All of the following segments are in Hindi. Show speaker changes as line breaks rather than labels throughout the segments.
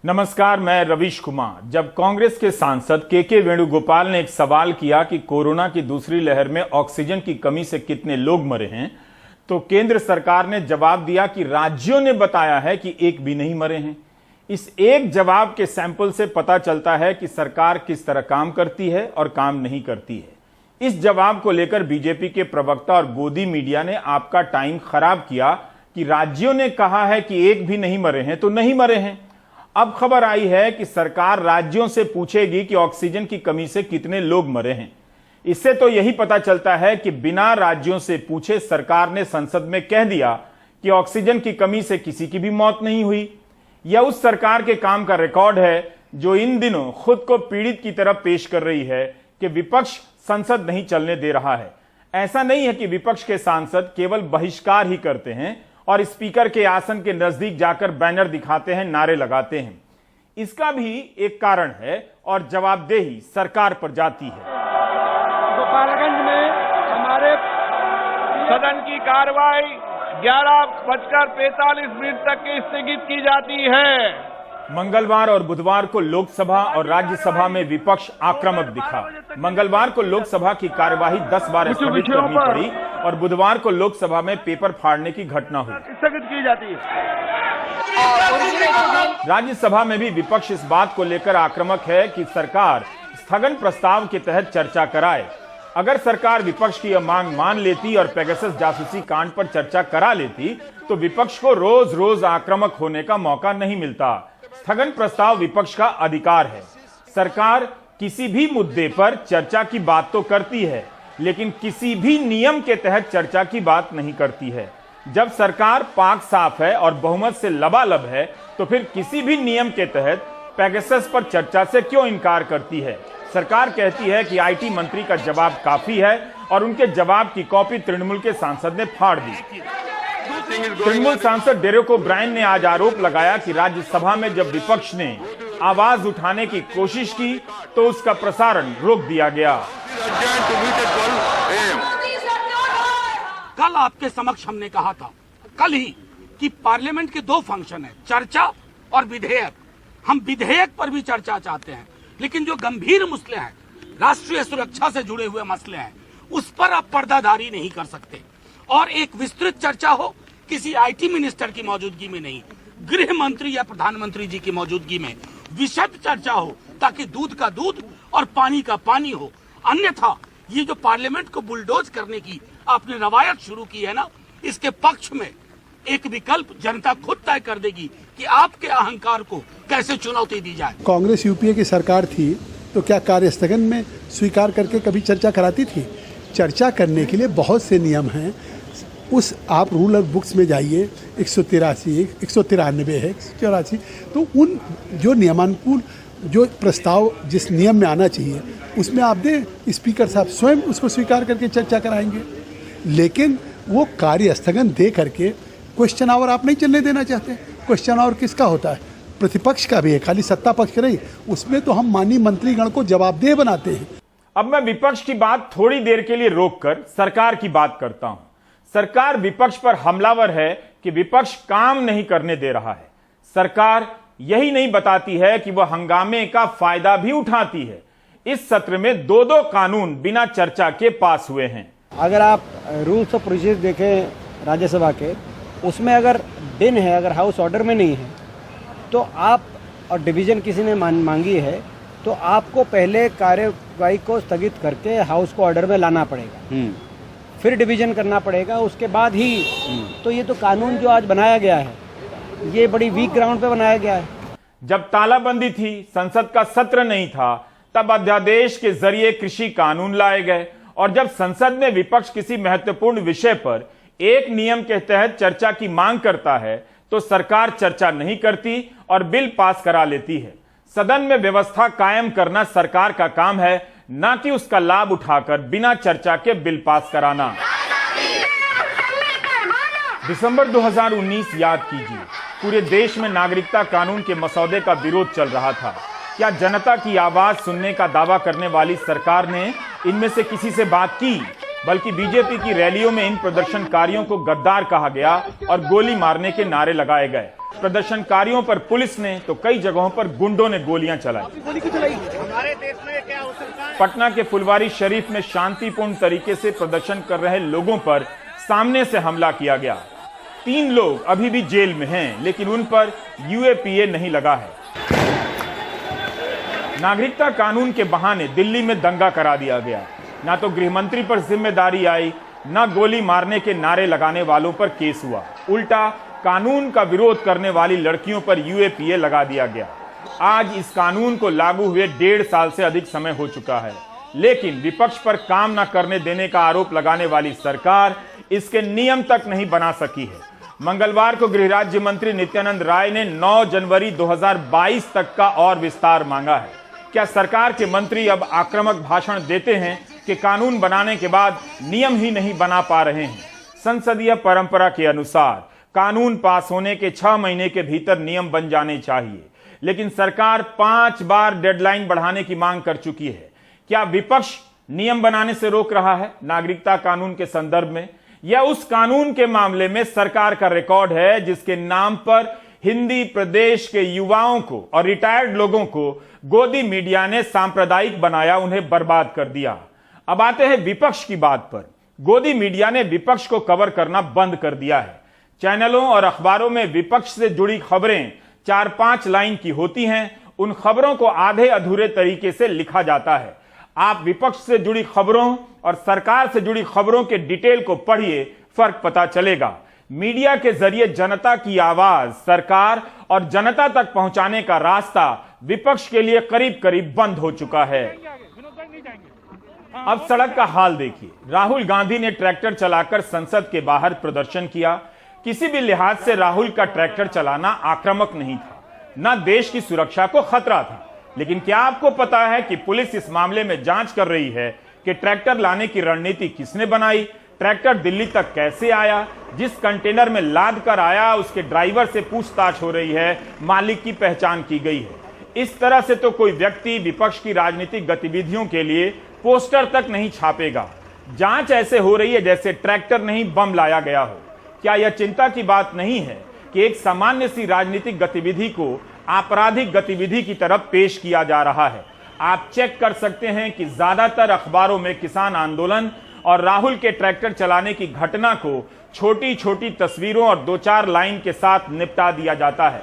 नमस्कार, मैं रवीश कुमार। जब कांग्रेस के सांसद के वेणुगोपाल ने एक सवाल किया कि कोरोना की दूसरी लहर में ऑक्सीजन की कमी से कितने लोग मरे हैं, तो केंद्र सरकार ने जवाब दिया कि राज्यों ने बताया है कि एक भी नहीं मरे हैं। इस एक जवाब के सैंपल से पता चलता है कि सरकार किस तरह काम करती है और काम नहीं करती है। इस जवाब को लेकर बीजेपी के प्रवक्ता और गोदी मीडिया ने आपका टाइम खराब किया कि राज्यों ने कहा है कि एक भी नहीं मरे हैं, तो नहीं मरे हैं। अब खबर आई है कि सरकार राज्यों से पूछेगी कि ऑक्सीजन की कमी से कितने लोग मरे हैं। इससे तो यही पता चलता है कि बिना राज्यों से पूछे सरकार ने संसद में कह दिया कि ऑक्सीजन की कमी से किसी की भी मौत नहीं हुई। यह उस सरकार के काम का रिकॉर्ड है जो इन दिनों खुद को पीड़ित की तरफ पेश कर रही है कि विपक्ष संसद नहीं चलने दे रहा है। ऐसा नहीं है कि विपक्ष के सांसद केवल बहिष्कार ही करते हैं और स्पीकर के आसन के नजदीक जाकर बैनर दिखाते हैं, नारे लगाते हैं। इसका भी एक कारण है और जवाबदेही सरकार पर जाती है।
गोपालगंज में हमारे सदन की कार्रवाई 11:45 तक स्थगित की जाती है।
मंगलवार और बुधवार को लोकसभा और राज्यसभा में विपक्ष आक्रामक दिखा। मंगलवार को लोकसभा की कार्यवाही 10 बार स्थगित करनी पड़ी और बुधवार को लोकसभा में पेपर फाड़ने की घटना हुई,
स्थगित की जाती है।
राज्यसभा में भी विपक्ष इस बात को लेकर आक्रामक है कि सरकार स्थगन प्रस्ताव के तहत चर्चा कराए। अगर सरकार विपक्ष की यह मांग मान लेती और पेगासस जासूसी कांड पर चर्चा करा लेती तो विपक्ष को रोज रोज आक्रामक होने का मौका नहीं मिलता। स्थगन प्रस्ताव विपक्ष का अधिकार है। सरकार किसी भी मुद्दे पर चर्चा की बात तो करती है, लेकिन किसी भी नियम के तहत चर्चा की बात नहीं करती है। जब सरकार पाक साफ है और बहुमत से लबालब है, तो फिर किसी भी नियम के तहत पेगासस पर चर्चा से क्यों इनकार करती है? सरकार कहती है कि आईटी मंत्री का जवाब काफी है और उनके जवाब की कॉपी तृणमूल के सांसद ने फाड़ दी। तृणमूल सांसद डेरेक ओब्रायन ने आज आरोप लगाया कि राज्यसभा में जब विपक्ष ने आवाज उठाने की कोशिश की तो उसका प्रसारण रोक दिया गया।
कल आपके समक्ष हमने कहा था, कल ही, कि पार्लियामेंट के दो फंक्शन है, चर्चा और विधेयक। हम विधेयक पर भी चर्चा चाहते हैं, लेकिन जो गंभीर मसले हैं, राष्ट्रीय सुरक्षा से जुड़े हुए मसले हैं, उस पर आप पर्दादारी नहीं कर सकते। और एक विस्तृत चर्चा हो, किसी आईटी मिनिस्टर की मौजूदगी में नहीं, गृह मंत्री या प्रधानमंत्री जी की मौजूदगी में विशद चर्चा हो, ताकि दूध का दूध और पानी का पानी हो। अन्यथा ये जो पार्लियामेंट को बुलडोज करने की आपने रवायत शुरू की है ना, इसके पक्ष में एक विकल्प जनता खुद तय कर देगी कि आपके अहंकार को कैसे चुनौती दी जाए।
कांग्रेस यूपीए की सरकार थी तो क्या कार्य स्थगन में स्वीकार करके कभी चर्चा कराती थी? चर्चा करने के लिए बहुत से नियम हैं। उस आप रूल ऑफ बुक्स में जाइए, 183, 193 है, 184, तो उन जो नियमानुकूल जो प्रस्ताव जिस नियम में आना चाहिए उसमें आप दें, स्पीकर साहब स्वयं उसको स्वीकार करके चर्चा कराएंगे। लेकिन वो कार्य स्थगन दे करके क्वेश्चन आवर आप नहीं चलने देना चाहते। क्वेश्चन आवर किसका होता है? प्रतिपक्ष का भी है, खाली सत्ता पक्ष नहीं। उसमें तो हम माननीय मंत्रीगण को जवाबदेह बनाते हैं।
अब मैं विपक्ष की बात थोड़ी देर के लिए रोककर सरकार की बात करता हूं। सरकार विपक्ष पर हमलावर है कि विपक्ष काम नहीं करने दे रहा है। सरकार यही नहीं बताती है कि वह हंगामे का फायदा भी उठाती है। इस सत्र में दो कानून बिना चर्चा के पास हुए हैं।
अगर आप रूल्स ऑफ प्रोसीजर देखें राज्यसभा के, उसमें अगर दिन है, अगर हाउस ऑर्डर में नहीं है, तो आप, और डिवीजन किसी ने मांगी है, तो आपको पहले कार्यवाही को स्थगित करके हाउस को ऑर्डर में लाना पड़ेगा, फिर डिवीजन करना पड़ेगा, उसके बाद ही। तो ये तो कानून जो आज बनाया गया है, ये बड़ी वीक ग्राउंड पे बनाया गया है।
जब तालाबंदी थी, संसद का सत्र नहीं था, तब अध्यादेश के जरिए कृषि कानून लाए गए। और जब संसद में विपक्ष किसी महत्वपूर्ण विषय पर एक नियम के तहत चर्चा की मांग करता है तो सरकार चर्चा नहीं करती और बिल पास करा लेती है। सदन में व्यवस्था कायम करना सरकार का काम है, ना कि उसका लाभ उठाकर बिना चर्चा के बिल पास कराना। दिसंबर 2019 याद कीजिए, पूरे देश में नागरिकता कानून के मसौदे का विरोध चल रहा था। क्या जनता की आवाज सुनने का दावा करने वाली सरकार ने इनमें से किसी से बात की? बल्कि बीजेपी की रैलियों में इन प्रदर्शनकारियों को गद्दार कहा गया और गोली मारने के नारे लगाए गए। प्रदर्शनकारियों पर पुलिस ने तो कई जगहों पर गुंडों ने गोलियां चलाई। पटना के फुलवारी शरीफ में शांतिपूर्ण तरीके से प्रदर्शन कर रहे लोगों पर सामने से हमला किया गया। 3 लोग अभी भी जेल में हैं, लेकिन उन पर यूएपीए नहीं लगा है। नागरिकता कानून के बहाने दिल्ली में दंगा करा दिया गया। ना तो गृहमंत्री पर जिम्मेदारी आई, ना गोली मारने के नारे लगाने वालों पर केस हुआ। उल्टा कानून का विरोध करने वाली लड़कियों पर यूएपीए लगा दिया गया। आज इस कानून को लागू हुए 1.5 साल से अधिक समय हो चुका है, लेकिन विपक्ष पर काम न करने देने का आरोप लगाने वाली सरकार इसके नियम तक नहीं बना सकी है। मंगलवार को गृह राज्य मंत्री नित्यानंद राय ने 9 जनवरी 2022 तक का और विस्तार मांगा है। क्या सरकार के मंत्री अब आक्रामक भाषण देते हैं कि कानून बनाने के बाद नियम ही नहीं बना पा रहे हैं? संसदीय परंपरा के अनुसार कानून पास होने के 6 महीने के भीतर नियम बन जाने चाहिए, लेकिन सरकार 5 बार डेडलाइन बढ़ाने की मांग कर चुकी है। क्या विपक्ष नियम बनाने से रोक रहा है? नागरिकता कानून के संदर्भ में या उस कानून के मामले में सरकार का रिकॉर्ड है जिसके नाम पर हिंदी प्रदेश के युवाओं को और रिटायर्ड लोगों को गोदी मीडिया ने सांप्रदायिक बनाया, उन्हें बर्बाद कर दिया। अब आते हैं विपक्ष की बात पर। गोदी मीडिया ने विपक्ष को कवर करना बंद कर दिया है। चैनलों और अखबारों में विपक्ष से जुड़ी खबरें 4-5 लाइन की होती हैं। उन खबरों को आधे अधूरे तरीके से लिखा जाता है। आप विपक्ष से जुड़ी खबरों और सरकार से जुड़ी खबरों के डिटेल को पढ़िए, फर्क पता चलेगा। मीडिया के जरिए जनता की आवाज सरकार और जनता तक पहुंचाने का रास्ता विपक्ष के लिए करीब करीब बंद हो चुका है। अब सड़क का हाल देखिए। राहुल गांधी ने ट्रैक्टर चलाकर संसद के बाहर प्रदर्शन किया। किसी भी लिहाज से राहुल का ट्रैक्टर चलाना आक्रामक नहीं था, न देश की सुरक्षा को खतरा था। लेकिन क्या आपको पता है कि पुलिस इस मामले में जांच कर रही है कि ट्रैक्टर लाने की रणनीति किसने बनाई? ट्रैक्टर दिल्ली तक कैसे आया? जिस कंटेनर में लाद कर आया उसके ड्राइवर से पूछताछ हो रही है, मालिक की पहचान की गई है। इस तरह से तो कोई व्यक्ति विपक्ष की राजनीतिक गतिविधियों के लिए पोस्टर तक नहीं छापेगा। जांच ऐसे हो रही है जैसे ट्रैक्टर नहीं बम लाया गया हो। क्या यह चिंता की बात नहीं है कि एक सामान्य सी राजनीतिक गतिविधि को आपराधिक गतिविधि की तरफ पेश किया जा रहा है? आप चेक कर सकते हैं कि ज्यादातर अखबारों में किसान आंदोलन और राहुल के ट्रैक्टर चलाने की घटना को छोटी छोटी तस्वीरों और 2-4 लाइन के साथ निपटा दिया जाता है।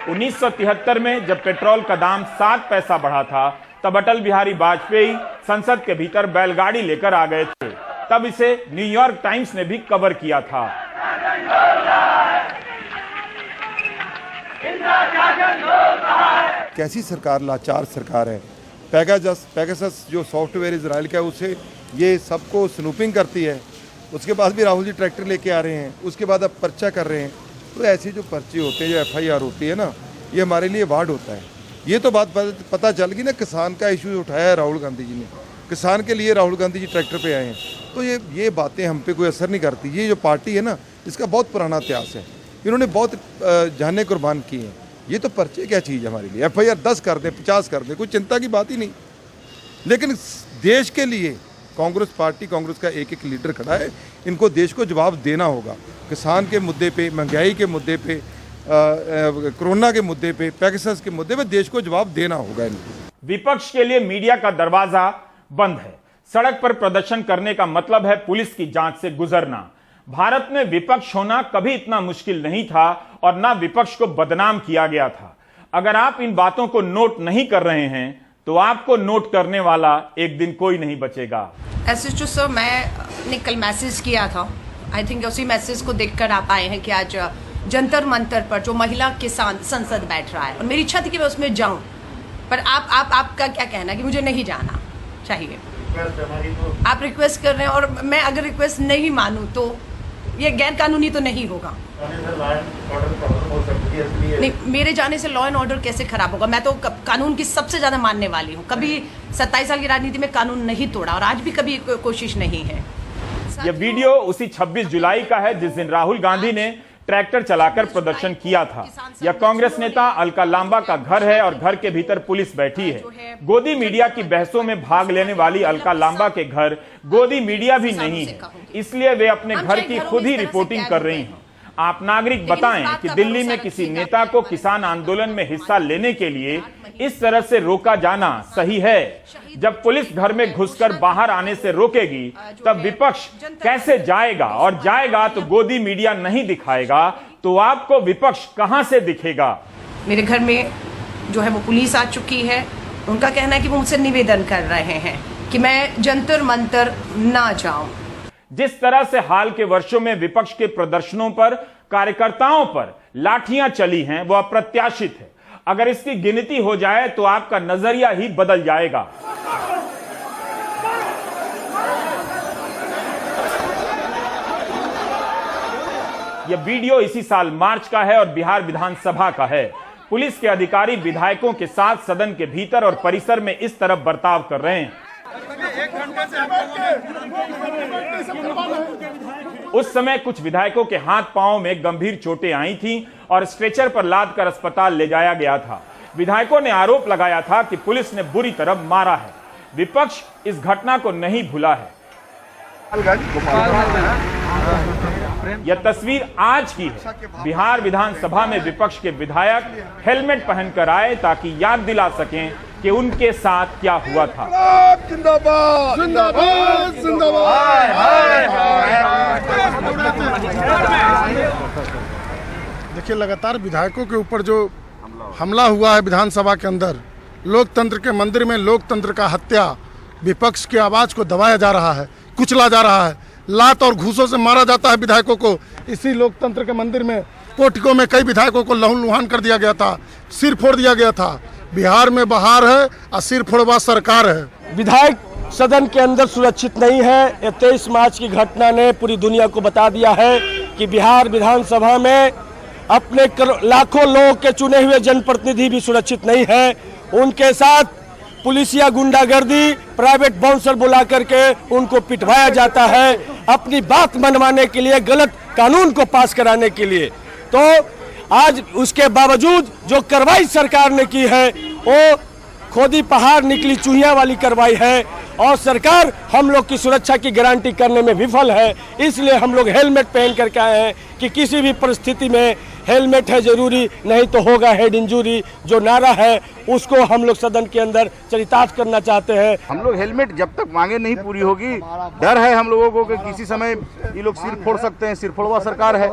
1973 में जब पेट्रोल का दाम 7 पैसा बढ़ा था, तब अटल बिहारी वाजपेयी संसद के भीतर बैलगाड़ी लेकर आ गए थे। तब इसे न्यूयॉर्क टाइम्स ने भी कवर किया था।
कैसी सरकार, लाचार सरकार है। पैगासस जो सॉफ्टवेयर इजराइल का है, उसे ये सबको स्नूपिंग करती है। उसके बाद भी राहुल जी ट्रैक्टर लेके आ रहे हैं, उसके बाद अब पर्चा कर रहे हैं। तो ऐसे जो पर्चे होते हैं, जो FIR होती है ना, ये हमारे लिए वार्ड होता है। ये तो बात पता चल गई ना, किसान का इशू उठाया है राहुल गांधी जी ने, किसान के लिए राहुल गांधी जी ट्रैक्टर पे आए हैं। तो ये बातें हम पे कोई असर नहीं करती। ये जो पार्टी है ना, इसका बहुत पुराना इतिहास है। इन्होंने बहुत जानें कुर्बान की हैं। ये तो पर्चे क्या चीज़ है हमारे लिए। FIR 10 कर दें, 50 कर दें, कोई चिंता की बात ही नहीं। लेकिन देश के लिए कांग्रेस पार्टी, कांग्रेस का एक एक लीडर खड़ा है। इनको देश को जवाब देना होगा। किसान के मुद्दे पे, महंगाई के मुद्दे पे, कोरोना के मुद्दे पे, पैगासस के मुद्दे पे देश को जवाब देना होगा इनको।
विपक्ष के लिए मीडिया का दरवाजा बंद है। सड़क पर प्रदर्शन करने का मतलब है पुलिस की जांच से गुजरना। भारत में विपक्ष होना कभी इतना मुश्किल नहीं था और ना विपक्ष को बदनाम किया गया था। अगर आप इन बातों को नोट नहीं कर रहे हैं तो आपको नोट करने वाला एक दिन कोई नहीं बचेगा।
SHO सर, मैंने कल मैसेज किया था। आई थिंक उसी मैसेज को देखकर आप आए हैं कि आज जंतर मंतर पर जो महिला किसान संसद बैठ रहा है, और मेरी इच्छा थी कि मैं उसमें जाऊं, पर आपका क्या कहना कि मुझे नहीं जाना चाहिए? आप रिक्वेस्ट कर रहे हैं और मैं अगर रिक्वेस्ट नहीं मानूं तो ये गैर कानूनी तो नहीं होगा? नहीं, मेरे जाने से लॉ एंड ऑर्डर कैसे खराब होगा? मैं तो कानून की सबसे ज्यादा मानने वाली हूँ। कभी 27 साल की राजनीति में कानून नहीं तोड़ा और आज भी कभी कोशिश नहीं है।
यह वीडियो उसी 26 जुलाई का है जिस दिन राहुल गांधी ने ट्रैक्टर चलाकर प्रदर्शन किया था। यह कांग्रेस नेता अलका लांबा का घर है और घर के भीतर पुलिस बैठी है। गोदी मीडिया की बहसों में भाग लेने वाली अलका लांबा के घर गोदी मीडिया भी नहीं है, इसलिए वे अपने घर की खुद ही रिपोर्टिंग कर रही हैं। आप नागरिक बताएं कि दिल्ली में किसी नेता को किसान आंदोलन में हिस्सा लेने के लिए इस तरह से रोका जाना सही है? जब पुलिस घर में घुसकर बाहर आने से रोकेगी तब विपक्ष कैसे जाएगा? और जाएगा तो गोदी मीडिया नहीं दिखाएगा तो आपको विपक्ष कहां से दिखेगा?
मेरे घर में जो है वो पुलिस आ चुकी है। उनका कहना है कि वो मुझसे निवेदन कर रहे हैं कि मैं जंतर मंतर ना जाऊं।
जिस तरह से हाल के वर्षों में विपक्ष के प्रदर्शनों पर, कार्यकर्ताओं पर लाठियां चली हैं, वो अप्रत्याशित है। अगर इसकी गिनती हो जाए तो आपका नजरिया ही बदल जाएगा। यह वीडियो इसी साल मार्च का है और बिहार विधानसभा का है। पुलिस के अधिकारी विधायकों के साथ सदन के भीतर और परिसर में इस तरह बर्ताव कर रहे हैं। उस समय कुछ विधायकों के हाथ पांव में गंभीर चोटें आई थीं और स्ट्रेचर पर लादकर अस्पताल ले जाया गया था। विधायकों ने आरोप लगाया था कि पुलिस ने बुरी तरह मारा है। विपक्ष इस घटना को नहीं भूला है। यह तस्वीर आज की है। बिहार विधानसभा में विपक्ष के विधायक हेलमेट पहनकर आए ताकि याद दिला सकें कि उनके साथ क्या हुआ था।
जिंदाबाद जिंदाबाद जिंदाबाद।
देखिए, लगातार विधायकों के ऊपर जो हमला हुआ है विधानसभा के अंदर, लोकतंत्र के मंदिर में लोकतंत्र का हत्या, विपक्ष की आवाज़ को दबाया जा रहा है, कुचला जा रहा है, लात और घूसों से मारा जाता है विधायकों को। इसी लोकतंत्र के मंदिर में पोटिकों में कई विधायकों को लहूलुहान कर दिया गया था, सिर फोड़ दिया गया था। बिहार में बहार है और सिर फोड़वा सरकार है।
विधायक सदन के अंदर सुरक्षित नहीं है। 23 मार्च की घटना ने पूरी दुनिया को बता दिया है कि बिहार विधानसभा में अपने लाखों लोगों के चुने हुए जनप्रतिनिधि भी सुरक्षित नहीं है। उनके साथ पुलिसिया गुंडागर्दी, प्राइवेट बाउंसर बुला करके उनको पिटवाया जाता है अपनी बात मनवाने के लिए, गलत कानून को पास कराने के लिए। तो आज उसके बावजूद जो कार्रवाई सरकार ने की है वो खोदी पहाड़ निकली चूहिया वाली कार्रवाई है और सरकार हम लोग की सुरक्षा की गारंटी करने में विफल है। इसलिए हम लोग हेलमेट पहन करके आए हैं कि किसी भी परिस्थिति में हेलमेट है जरूरी, नहीं तो होगा हेड इंजरी। जो नारा है उसको हम लोग सदन के अंदर चरितार्थ करना चाहते हैं।
हम लोग हेलमेट जब तक मांगे नहीं पूरी होगी, डर है हम लोगों को कि किसी समय ये लोग सिर फोड़ सकते हैं। सिर फोड़वा सरकार है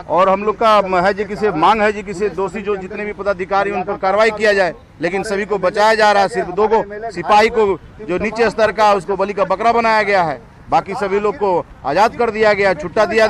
और हम लोग का है जी किसी मांग है जी किसी दोषी जो जितने भी पदाधिकारी उन पर कार्रवाई किया जाए, लेकिन सभी को बचाया जा रहा है। सिर्फ 2 को सिपाही को जो नीचे स्तर का उसको बलि का बकरा बनाया गया है, बाकी सभी लोग को आजाद कर दिया गया, छुट्टा दिया,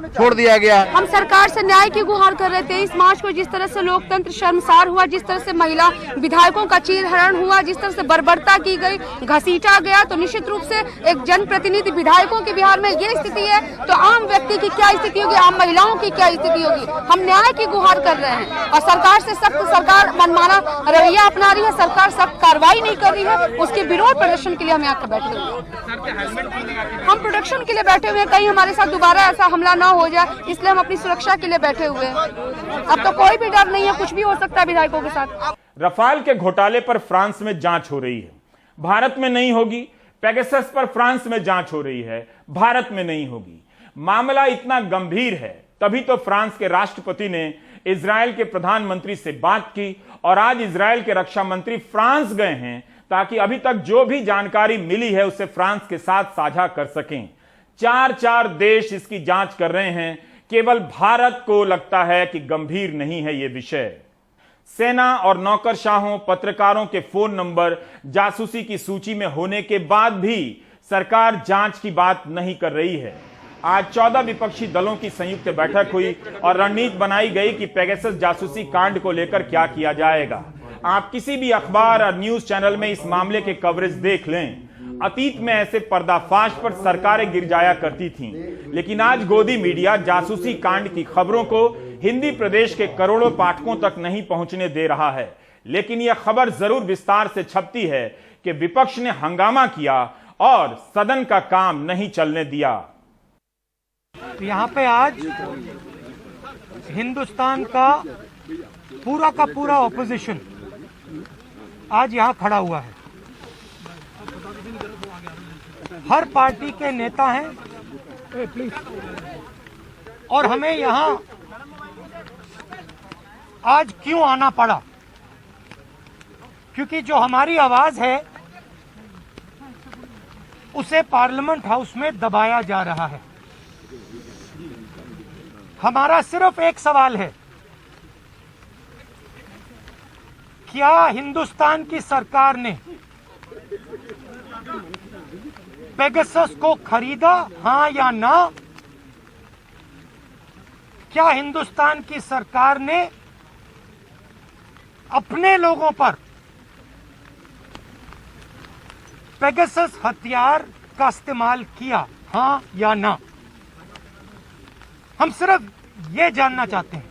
छोड़ दिया गया।
हम सरकार से न्याय की गुहार कर रहे थे। 23 मार्च को जिस तरह से लोकतंत्र शर्मसार हुआ, जिस तरह से महिला विधायकों का चीरहरण हुआ, जिस तरह से बर्बरता की गई, घसीटा गया, तो निश्चित रूप से एक जनप्रतिनिधि विधायकों की बिहार में ये स्थिति है तो आम व्यक्ति की क्या स्थिति होगी, आम महिलाओं की क्या स्थिति होगी। हम न्याय की गुहार कर रहे हैं और सरकार से सख्त, सरकार मनमाना रवैया अपना रही है, सरकार सख्त कार्रवाई नहीं कर रही है। उसके विरोध प्रदर्शन के लिए हम यहाँ बैठे हुए हैं। हम प्रोटेक्शन के लिए बैठे हुए हैं, कहीं हमारे साथ दोबारा ऐसा हमला ना हो जाए, इसलिए हम अपनी सुरक्षा के लिए बैठे हुए हैं। अब तो कोई भी डर नहीं है, कुछ भी हो सकता है विधायकों के साथ।
रफाल के घोटाले पर फ्रांस में जांच हो रही है, भारत में नहीं होगी। पेगासस पर फ्रांस में जांच हो रही है, भारत में नहीं होगी। मामला इतना गंभीर है तभी तो फ्रांस के राष्ट्रपति ने इजरायल के प्रधानमंत्री से बात की और आज इजरायल के रक्षा मंत्री फ्रांस गए हैं ताकि अभी तक जो भी जानकारी मिली है उसे फ्रांस के साथ साझा कर सकें। 4 देश इसकी जांच कर रहे हैं। केवल भारत को लगता है कि गंभीर नहीं है यह विषय। सेना और नौकरशाहों, पत्रकारों के फोन नंबर जासूसी की सूची में होने के बाद भी सरकार जांच की बात नहीं कर रही है। आज 14 विपक्षी दलों की संयुक्त बैठक हुई और रणनीति बनाई गई कि पेगासस जासूसी कांड को लेकर क्या किया जाएगा। आप किसी भी अखबार और न्यूज चैनल में इस मामले के कवरेज देख लें। अतीत में ऐसे पर्दाफाश पर सरकारें गिर जाया करती थीं, लेकिन आज गोदी मीडिया जासूसी कांड की खबरों को हिंदी प्रदेश के करोड़ों पाठकों तक नहीं पहुंचने दे रहा है। लेकिन यह खबर जरूर विस्तार से छपती है कि विपक्ष ने हंगामा किया और सदन का काम नहीं चलने दिया।
यहाँ पे आज हिंदुस्तान का पूरा ऑपोजिशन आज यहाँ खड़ा हुआ है। हर पार्टी के नेता हैं और हमें यहाँ आज क्यों आना पड़ा? क्योंकि जो हमारी आवाज है उसे पार्लियामेंट हाउस में दबाया जा रहा है। हमारा सिर्फ एक सवाल है, क्या हिंदुस्तान की सरकार ने पेगासस को खरीदा, हां या ना? क्या हिंदुस्तान की सरकार ने अपने लोगों पर पेगासस हथियार का इस्तेमाल किया, हां या ना? हम सिर्फ ये जानना चाहते हैं।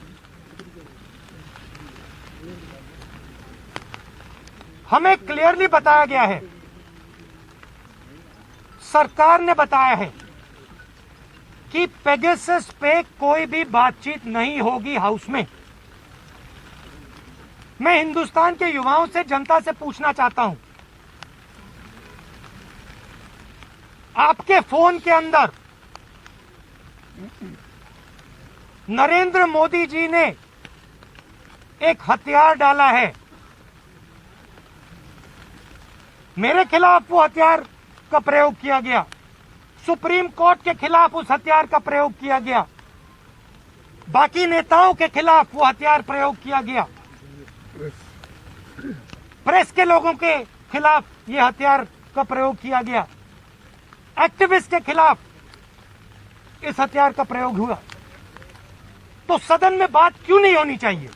हमें क्लियरली बताया गया है, सरकार ने बताया है कि पेगासस पे कोई भी बातचीत नहीं होगी हाउस में। मैं हिंदुस्तान के युवाओं से, जनता से पूछना चाहता हूं, आपके फोन के अंदर नरेंद्र मोदी जी ने एक हथियार डाला है, मेरे खिलाफ वो हथियार का प्रयोग किया गया, सुप्रीम कोर्ट के खिलाफ उस हथियार का प्रयोग किया गया, बाकी नेताओं के खिलाफ वो हथियार प्रयोग किया गया, प्रेस के लोगों के खिलाफ ये हथियार का प्रयोग किया गया, एक्टिविस्ट के खिलाफ इस हथियार का प्रयोग हुआ। तो सदन में बात क्यों नहीं होनी चाहिए?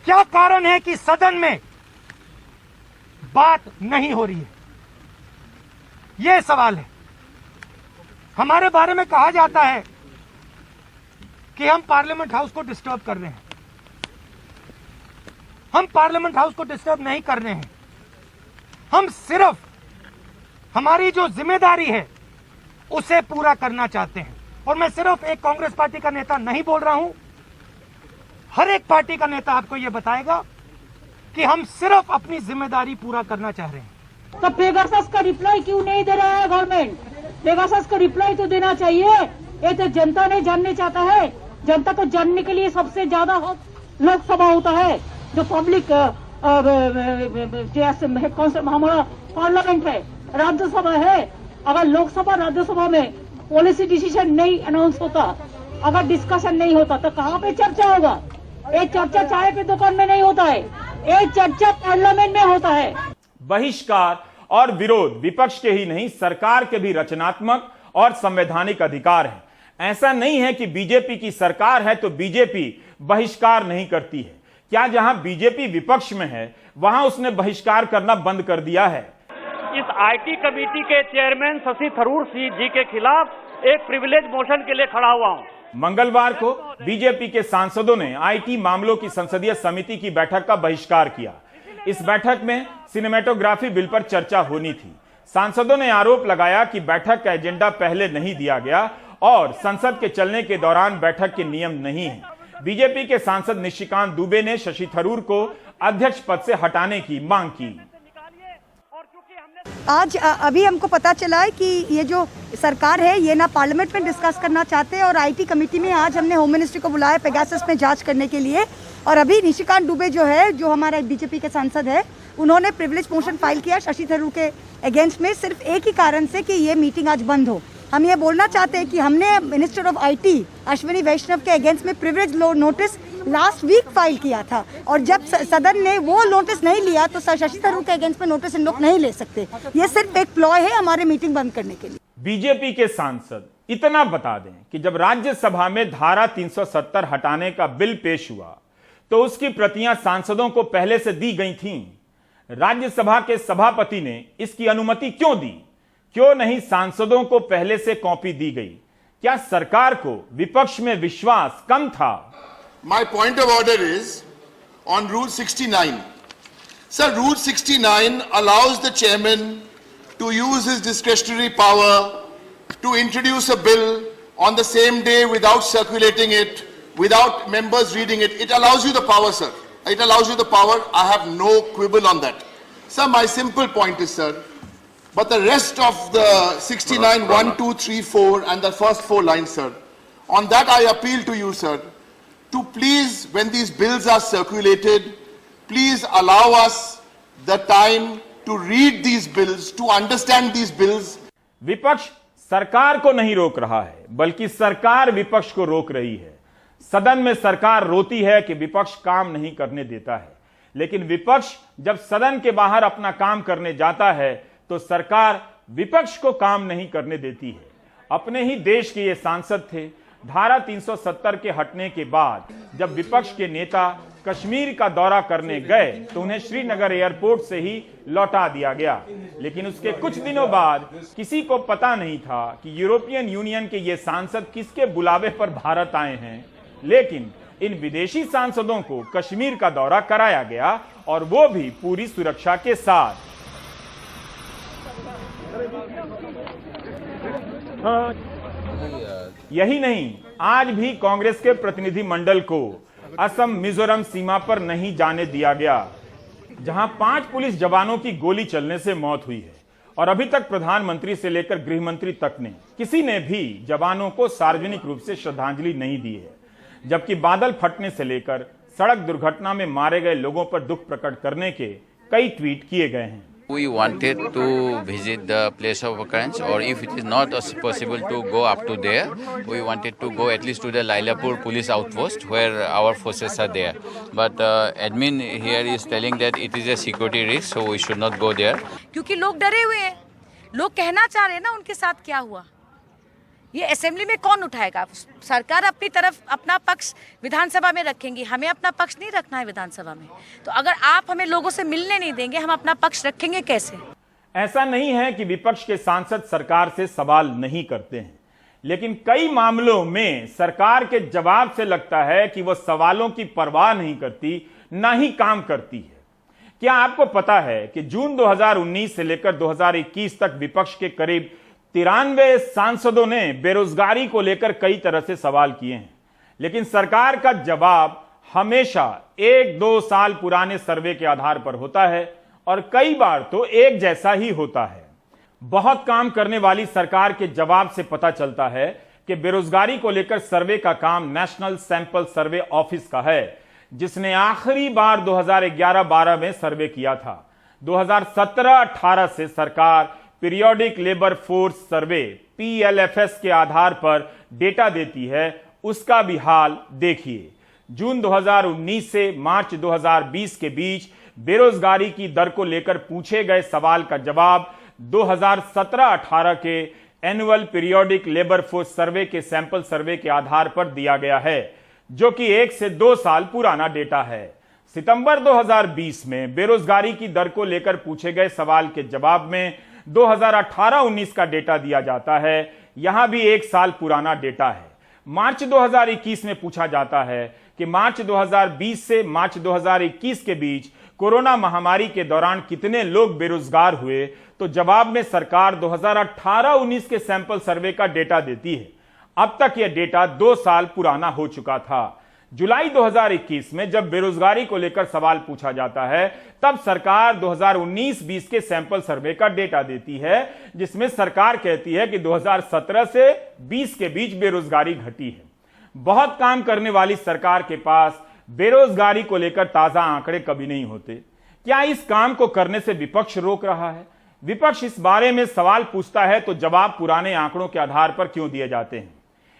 क्या कारण है कि सदन में बात नहीं हो रही है? यह सवाल है। हमारे बारे में कहा जाता है कि हम पार्लियामेंट हाउस को डिस्टर्ब कर रहे हैं। हम पार्लियामेंट हाउस को डिस्टर्ब नहीं कर रहे हैं। हम सिर्फ हमारी जो जिम्मेदारी है उसे पूरा करना चाहते हैं। और मैं सिर्फ एक कांग्रेस पार्टी का नेता नहीं बोल रहा हूं, हर एक पार्टी का नेता आपको यह बताएगा कि हम सिर्फ अपनी जिम्मेदारी पूरा करना चाह रहे हैं।
तो पेगासस का रिप्लाई क्यों नहीं दे रहा है गवर्नमेंट? पेगासस का रिप्लाई तो देना चाहिए। ये तो जनता नहीं जानने चाहता है। जनता को जानने के लिए सबसे ज्यादा लोकसभा होता है, जो पब्लिक कौन सा हमारा पार्लियामेंट है, राज्यसभा है। अगर लोकसभा राज्यसभा में पॉलिसी डिसीजन नहीं अनाउंस होता, अगर डिस्कशन नहीं होता, तो कहाँ पे चर्चा होगा? एक चर्चा चाय की दुकान में नहीं होता है, एक चर्चा पार्लियामेंट में होता है।
बहिष्कार और विरोध विपक्ष के ही नहीं, सरकार के भी रचनात्मक और संवैधानिक अधिकार है। ऐसा नहीं है कि बीजेपी की सरकार है तो बीजेपी बहिष्कार नहीं करती है। क्या जहां बीजेपी विपक्ष में है वहां उसने बहिष्कार करना बंद कर दिया है?
इस आईटी कमेटी के चेयरमैन शशि थरूर जी के खिलाफ एक प्रिविलेज मोशन के लिए खड़ा हुआ हूं।
मंगलवार को बीजेपी के सांसदों ने आईटी मामलों की संसदीय समिति की बैठक का बहिष्कार किया। इस बैठक में सिनेमेटोग्राफी बिल पर चर्चा होनी थी। सांसदों ने आरोप लगाया कि बैठक का एजेंडा पहले नहीं दिया गया और संसद के चलने के दौरान बैठक के नियम नहीं है। बीजेपी के सांसद निशिकांत दुबे ने शशि थरूर को अध्यक्ष पद से हटाने की मांग की।
आज अभी हमको पता चला है कि ये जो सरकार है ये ना पार्लियामेंट में डिस्कस करना चाहते हैं और आईटी कमेटी में आज हमने होम मिनिस्ट्री को बुलाया पेगासस में जांच करने के लिए। और अभी निशिकांत दुबे जो है, जो हमारा बीजेपी के सांसद है, उन्होंने प्रिविलेज मोशन फाइल किया शशि थरूर के अगेंस्ट में, सिर्फ एक ही कारण से कि ये मीटिंग आज बंद हो। हम ये बोलना चाहते हैं कि हमने minister of IT Ashwini Vaishnaw के अगेंस्ट में privilege notice last week file किया था और जब सदन ने वो नोटिस नहीं लिया तो शशि थरूर के अगेंस्ट में नोटिस इन लोग नहीं ले सकते। ये सिर्फ एक प्लॉय है हमारे मीटिंग बंद करने के लिए।
बीजेपी के सांसद इतना बता दें कि जब राज्यसभा में धारा 370 हटाने का बिल पेश हुआ तो उसकी प्रतियां सांसदों को पहले से दी गई थीं। राज्यसभा के सभापति ने इसकी अनुमति क्यों दी? क्यों नहीं सांसदों को पहले से कॉपी दी गई? क्या सरकार को विपक्ष में विश्वास कम था?
My point of order is on Rule 69. Sir, Rule 69 allows the chairman to use his discretionary power to introduce a bill on the same day without circulating it, without members reading it. It allows you the power, sir. It allows you the power. I have no quibble on that. Sir, my simple point is, sir, but the rest of the 69, 1, 2, 3, 4 and the first 4 lines, sir, on that I appeal to you, sir, to please, when these bills are circulated, please allow us the time to read these bills, to understand these bills.
विपक्ष सरकार को नहीं रोक रहा है, बल्कि सरकार विपक्ष को रोक रही है। सदन में सरकार रोती है कि विपक्ष काम नहीं करने देता है, लेकिन विपक्ष जब सदन के बाहर अपना काम करने जाता है तो सरकार विपक्ष को काम नहीं करने देती है। अपने ही देश के ये सांसद थे। धारा 370 के हटने के बाद जब विपक्ष के नेता कश्मीर का दौरा करने गए तो उन्हें श्रीनगर एयरपोर्ट से ही लौटा दिया गया, लेकिन उसके कुछ दिनों बाद किसी को पता नहीं था कि यूरोपियन यूनियन के ये सांसद किसके बुलावे पर भारत आए हैं। लेकिन इन विदेशी सांसदों को कश्मीर का दौरा कराया गया और वो भी पूरी सुरक्षा के साथ। यही नहीं, आज भी कांग्रेस के प्रतिनिधि मंडल को असम मिजोरम सीमा पर नहीं जाने दिया गया, जहां 5 पुलिस जवानों की गोली चलने से मौत हुई है और अभी तक प्रधानमंत्री से लेकर गृह मंत्री तक ने किसी ने भी जवानों को सार्वजनिक रूप से श्रद्धांजलि नहीं दी है। जबकि बादल फटने से लेकर सड़क दुर्घटना में मारे गए लोगों पर दुख प्रकट करने के कई ट्वीट किए गए हैं।
We wanted to visit the place of occurrence, or if it is not possible to go up to there, we wanted to go at least to the Lailapur police outpost where our forces are there. But admin here is telling that it is a security risk, so we should not go there.
क्योंकि लोग डरे हुए हैं, लोग कहना चाह रहे हैं ना उनके साथ क्या हुआ। ये असेंबली में कौन उठाएगा? सरकार अपनी तरफ अपना पक्ष विधानसभा में रखेंगी, हमें अपना पक्ष नहीं रखना है विधानसभा में। तो अगर आप हमें लोगों से मिलने नहीं देंगे, हम अपना पक्ष रखेंगे कैसे?
ऐसा नहीं है कि विपक्ष के सांसद सरकार से सवाल नहीं करते हैं, लेकिन कई मामलों में सरकार के जवाब से लगता है कि वह सवालों की परवाह नहीं करती, ना ही काम करती है। क्या आपको पता है कि जून 2019 से लेकर 2021 तक विपक्ष के करीब 93 सांसदों ने बेरोजगारी को लेकर कई तरह से सवाल किए हैं, लेकिन सरकार का जवाब हमेशा 1-2 साल पुराने सर्वे के आधार पर होता है और कई बार तो एक जैसा ही होता है। बहुत काम करने वाली सरकार के जवाब से पता चलता है कि बेरोजगारी को लेकर सर्वे का काम नेशनल सैंपल सर्वे ऑफिस का है, जिसने आखिरी बार 2011-12 में सर्वे किया था। 2017-18 से सरकार periodic labour force survey PLFS के आधार पर डेटा देती है, उसका भी हाल देखिए। जून 2019 से मार्च 2020 के बीच बेरोजगारी की दर को लेकर पूछे गए सवाल का जवाब 2017-18 के annual periodic labour force survey के सैंपल सर्वे के आधार पर दिया गया है, जो कि 1 से 2 साल पुराना डेटा है। सितंबर 2020 में बेरोजगारी की दर को लेकर पूछे गए सवाल के जवाब में 2018-19 का डेटा दिया जाता है, यहां भी 1 साल पुराना डेटा है। मार्च 2021 में पूछा जाता है कि मार्च 2020 से मार्च 2021 के बीच कोरोना महामारी के दौरान कितने लोग बेरोजगार हुए, तो जवाब में सरकार 2018-19 के सैंपल सर्वे का डेटा देती है। अब तक यह डेटा 2 साल पुराना हो चुका था। जुलाई 2021 में जब बेरोजगारी को लेकर सवाल पूछा जाता है, तब सरकार 2019-20 के सैंपल सर्वे का डेटा देती है, जिसमें सरकार कहती है कि 2017 से 20 के बीच बेरोजगारी घटी है। बहुत काम करने वाली सरकार के पास बेरोजगारी को लेकर ताजा आंकड़े कभी नहीं होते। क्या इस काम को करने से विपक्ष रोक रहा है? विपक्ष इस बारे में सवाल पूछता है तो जवाब पुराने आंकड़ों के आधार पर क्यों दिए जाते हैं?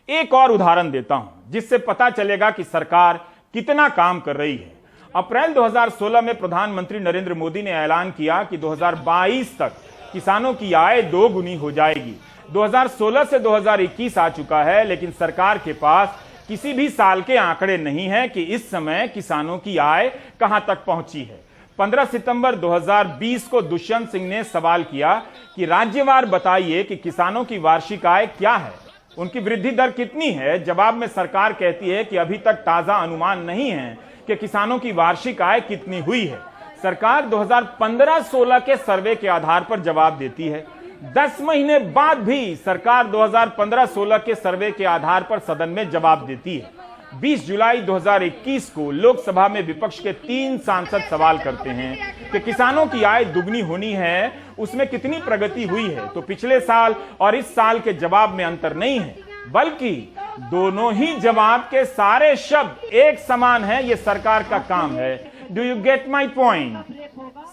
एक और उदाहरण देता हूं, जिससे पता चलेगा कि सरकार कितना काम कर रही है। अप्रैल 2016 में प्रधानमंत्री नरेंद्र मोदी ने ऐलान किया कि 2022 तक किसानों की आय 2 गुनी हो जाएगी। 2016 से 2021 आ चुका है, लेकिन सरकार के पास किसी भी साल के आंकड़े नहीं है कि इस समय किसानों की आय कहां तक पहुंची है। 15 सितंबर 2020 को दुष्यंत सिंह ने सवाल किया कि राज्यवार बताइए कि किसानों की वार्षिक आय क्या है, उनकी वृद्धि दर कितनी है। जवाब में सरकार कहती है कि अभी तक ताजा अनुमान नहीं है कि किसानों की वार्षिक आय कितनी हुई है। सरकार 2015-16 के सर्वे के आधार पर जवाब देती है। 10 महीने बाद भी सरकार 2015-16 के सर्वे के आधार पर सदन में जवाब देती है। 20 जुलाई 2021 को लोकसभा में विपक्ष के 3 सांसद सवाल करते हैं कि किसानों की आय दुगनी होनी है, उसमें कितनी प्रगति हुई है। तो पिछले साल और इस साल के जवाब में अंतर नहीं है, बल्कि दोनों ही जवाब के सारे शब्द एक समान है। यह सरकार का काम है। Do you get my point?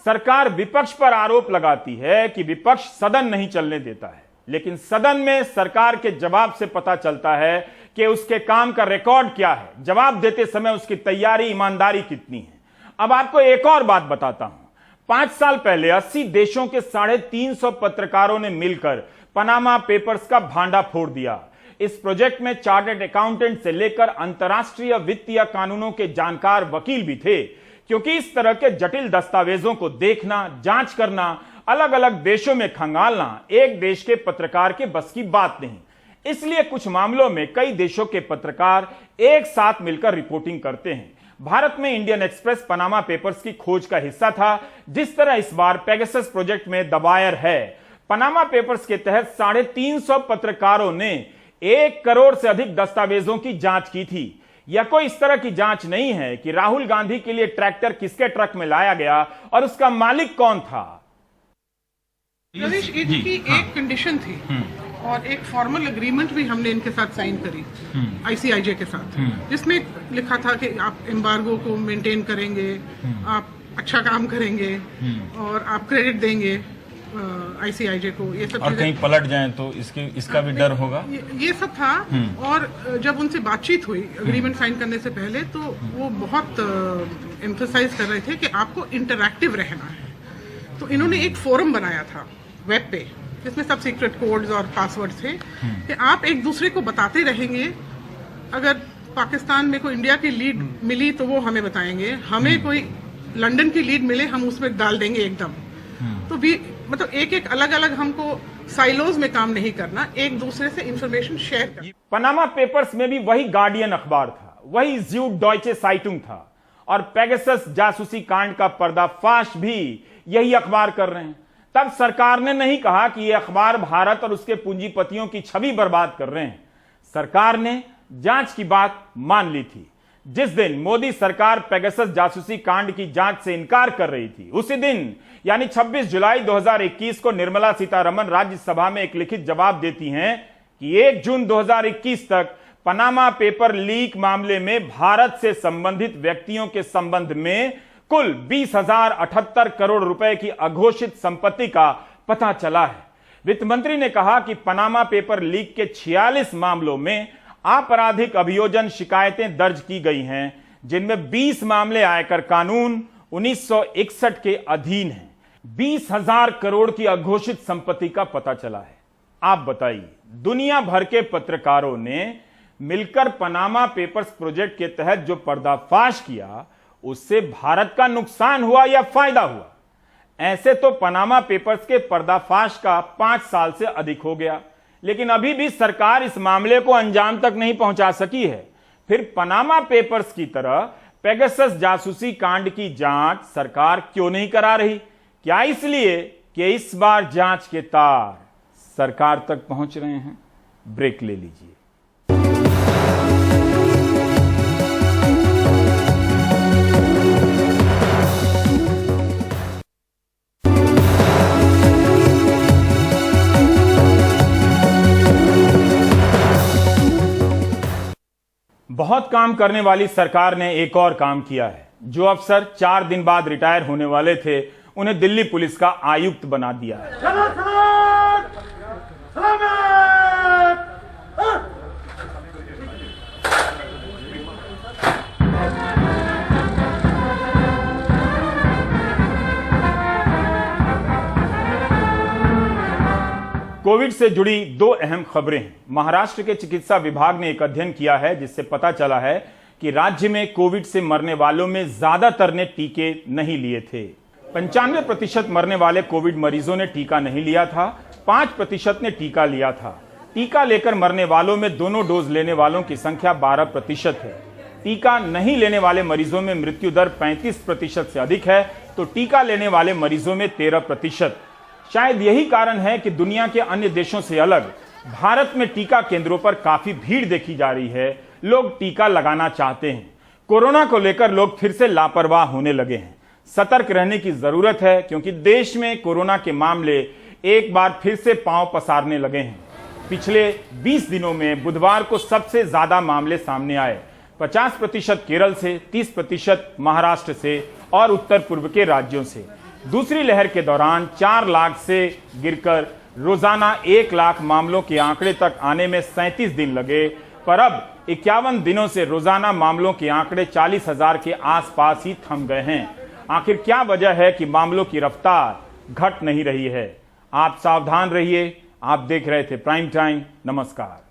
सरकार विपक्ष पर आरोप लगाती है कि विपक्ष सदन नहीं चलने देता है, लेकिन सदन में सरकार के जवाब से पता चलता है कि उसके काम का रिकॉर्ड क्या है, जवाब देते समय उसकी तैयारी, ईमानदारी कितनी है। अब आपको एक और बात बताता हूं। 5 साल पहले 80 देशों के 350 पत्रकारों ने मिलकर पनामा पेपर्स का भांडा फोड़ दिया। इस प्रोजेक्ट में चार्टर्ड अकाउंटेंट से लेकर अंतर्राष्ट्रीय वित्तीय कानूनों के जानकार वकील भी थे, क्योंकि इस तरह के जटिल दस्तावेजों को देखना, जांच करना, अलग अलग देशों में खंगालना एक देश के पत्रकार के बस की बात नहीं। इसलिए कुछ मामलों में कई देशों के पत्रकार एक साथ मिलकर रिपोर्टिंग करते हैं। भारत में इंडियन एक्सप्रेस पनामा पेपर्स की खोज का हिस्सा था, जिस तरह इस बार पेगासस प्रोजेक्ट में द वायर है। पनामा पेपर्स के तहत 350 पत्रकारों ने 1 करोड़ से अधिक दस्तावेजों की जांच की थी। यह कोई इस तरह की जांच नहीं है कि राहुल गांधी के लिए ट्रैक्टर किसके ट्रक में लाया गया और उसका मालिक कौन था।
रवीश, इनकी एक कंडीशन थी और एक फॉर्मल एग्रीमेंट भी हमने इनके साथ साइन करी आईसीआईजे के साथ, जिसमें लिखा था कि आप एम्बार्गो को मेंटेन करेंगे, आप अच्छा काम करेंगे और आप क्रेडिट देंगे आईसीआईजे को। ये सब
और कहीं पलट जाएं तो इसका भी डर होगा।
ये सब था। और जब उनसे बातचीत हुई एग्रीमेंट साइन करने से पहले, तो वो बहुत एम्फसाइज कर रहे थे कि आपको इंटरैक्टिव रहना है। तो इन्होंने एक फोरम बनाया था वेब पे, जिसमें सब सीक्रेट कोड्स और पासवर्ड थे कि आप एक दूसरे को बताते रहेंगे। अगर पाकिस्तान में कोई इंडिया की लीड मिली तो वो हमें बताएंगे, हमें कोई लंदन की लीड मिले हम उसमें डाल देंगे एकदम। तो भी मतलब एक अलग अलग हमको साइलोज में काम नहीं करना, एक दूसरे से इंफॉर्मेशन शेयर करना।
पनामा पेपर्स में भी वही गार्डियन अखबार था, वही ज़्यूडडॉयचे साइटुंग था, और पेगासस जासूसी कांड का पर्दाफाश भी यही अखबार कर रहे हैं। तब सरकार ने नहीं कहा कि यह अखबार भारत और उसके पूंजीपतियों की छवि बर्बाद कर रहे हैं। सरकार ने जांच की बात मान ली थी। जिस दिन मोदी सरकार पेगासस जासूसी कांड की जांच से इनकार कर रही थी, उसी दिन यानी 26 जुलाई 2021 को निर्मला सीतारमण राज्यसभा में एक लिखित जवाब देती हैं कि 1 जून 2021 तक पनामा पेपर लीक मामले में भारत से संबंधित व्यक्तियों के संबंध में कुल 20,078 करोड़ रुपए की अघोषित संपत्ति का पता चला है। वित्त मंत्री ने कहा कि पनामा पेपर लीक के 46 मामलों में आपराधिक अभियोजन शिकायतें दर्ज की गई हैं, जिनमें 20 मामले आयकर कानून 1961 के अधीन हैं। 20,000 करोड़ की अघोषित संपत्ति का पता चला है। आप बताइए, दुनिया भर के पत्रकारों ने मिलकर पनामा पेपर्स प्रोजेक्ट के तहत जो पर्दाफाश किया, उससे भारत का नुकसान हुआ या फायदा हुआ? ऐसे तो पनामा पेपर्स के पर्दाफाश का 5 साल से अधिक हो गया, लेकिन अभी भी सरकार इस मामले को अंजाम तक नहीं पहुंचा सकी है। फिर पनामा पेपर्स की तरह पेगासस जासूसी कांड की जांच सरकार क्यों नहीं करा रही? क्या इसलिए कि इस बार जांच के तार सरकार तक पहुंच रहे हैं? ब्रेक ले लीजिए। बहुत काम करने वाली सरकार ने एक और काम किया है। जो अफसर 4 दिन बाद रिटायर होने वाले थे, उन्हें दिल्ली पुलिस का आयुक्त बना दिया है। कोविड से जुड़ी 2 अहम खबरें हैं। महाराष्ट्र के चिकित्सा विभाग ने एक अध्ययन किया है, जिससे पता चला है कि राज्य में कोविड से मरने वालों में ज्यादातर ने टीके नहीं लिए थे। 95% मरने वाले कोविड मरीजों ने टीका नहीं लिया था, 5% ने टीका लिया था। टीका लेकर मरने वालों में दोनों डोज लेने वालों की संख्या 12% है। टीका नहीं लेने वाले मरीजों में मृत्यु दर 35% से अधिक है, तो टीका लेने वाले मरीजों में 13%। शायद यही कारण है कि दुनिया के अन्य देशों से अलग भारत में टीका केंद्रों पर काफी भीड़ देखी जा रही है। लोग टीका लगाना चाहते हैं। कोरोना को लेकर लोग फिर से लापरवाह होने लगे हैं। सतर्क रहने की जरूरत है, क्योंकि देश में कोरोना के मामले एक बार फिर से पांव पसारने लगे हैं। पिछले 20 दिनों में बुधवार को सबसे ज्यादा मामले सामने आए। 50% केरल से, 30% महाराष्ट्र से और उत्तर पूर्व के राज्यों से। दूसरी लहर के दौरान 4 लाख से गिरकर रोजाना 1 लाख मामलों के आंकड़े तक आने में 37 दिन लगे, पर अब 51 दिनों से रोजाना मामलों के आंकड़े 40,000 के आसपास ही थम गए हैं। आखिर क्या वजह है कि मामलों की रफ्तार घट नहीं रही है? आप सावधान रहिए। आप देख रहे थे प्राइम टाइम। नमस्कार।